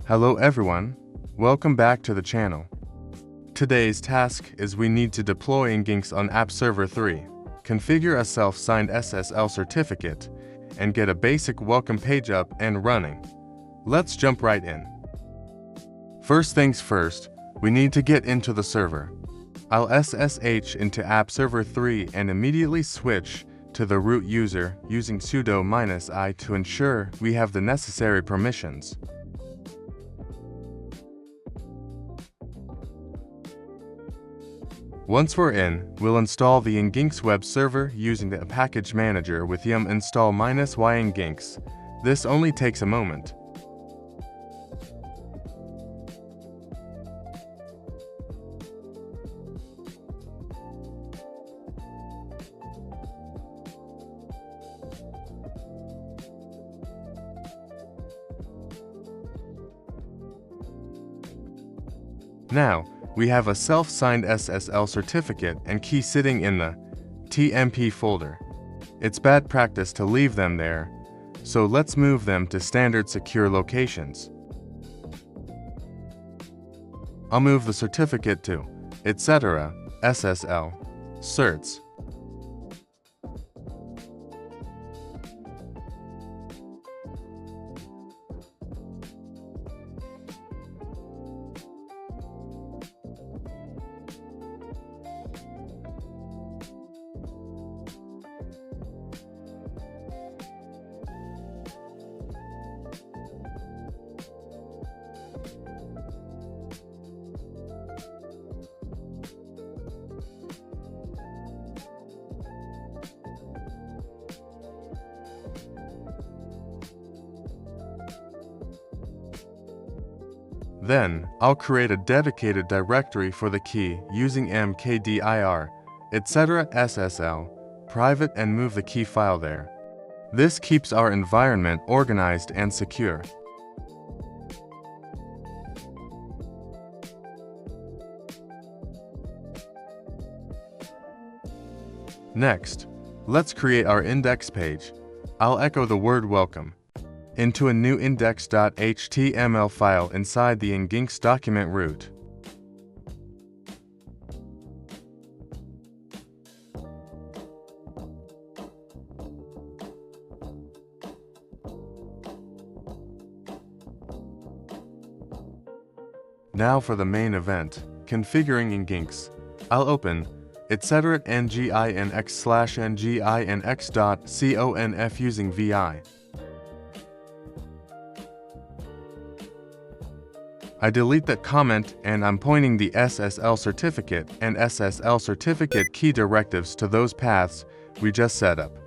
Hello everyone, welcome back to the channel. Today's task is we need to deploy Nginx on App Server 3, configure a self-signed SSL certificate, and get a basic welcome page up and running. Let's jump right in. First things first, we need to get into the server. I'll SSH into App Server 3 and immediately switch to the root user using sudo -i to ensure we have the necessary permissions. Once we're in, we'll install the Nginx web server using the package manager with yum install -y Nginx. This only takes a moment. Now, we have a self-signed SSL certificate and key sitting in the TMP folder. It's bad practice to leave them there, so let's move them to standard secure locations. I'll move the certificate to etc. SSL certs. Then, I'll create a dedicated directory for the key using mkdir, etc. SSL, private, and move the key file there. This keeps our environment organized and secure. Next, let's create our index page. I'll echo the word welcome into a new index.html file inside the Nginx document root. Now for the main event, configuring Nginx. I'll open etc. nginx/nginx.conf using vi. I delete that comment and I'm pointing the SSL certificate and SSL certificate key directives to those paths we just set up.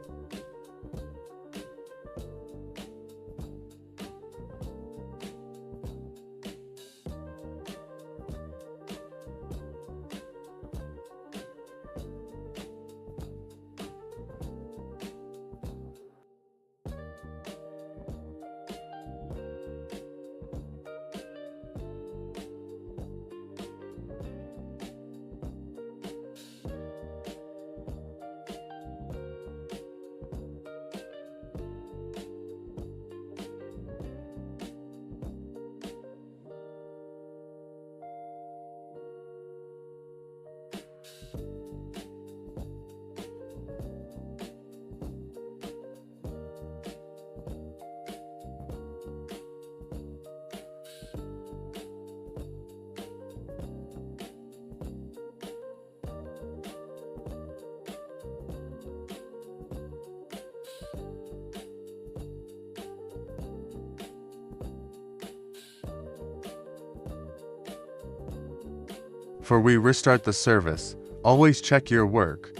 Before we restart the service, always check your work.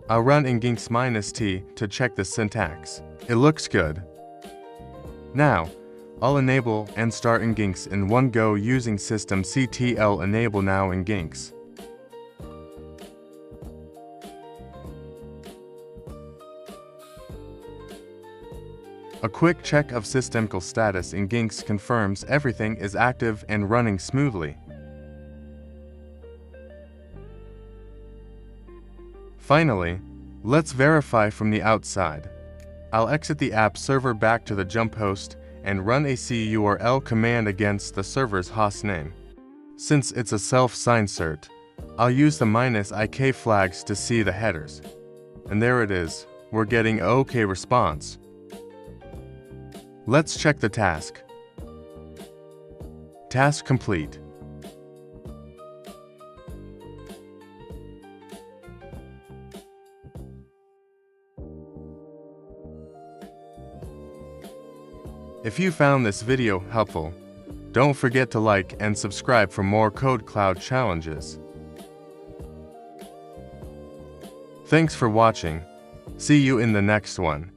I'll run Nginx -t to check the syntax. It looks good. Now, I'll enable and start Nginx in one go using systemctl enable now Nginx. A quick check of systemctl status Nginx confirms everything is active and running smoothly. Finally, let's verify from the outside. I'll exit the app server back to the jump host and run a curl command against the server's hostname. Since it's a self-signed cert, I'll use the -ik flags to see the headers. And there it is, we're getting an OK response. Let's check the task. Task complete. If you found this video helpful, don't forget to like and subscribe for more KodeKloud challenges. Thanks for watching. See you in the next one.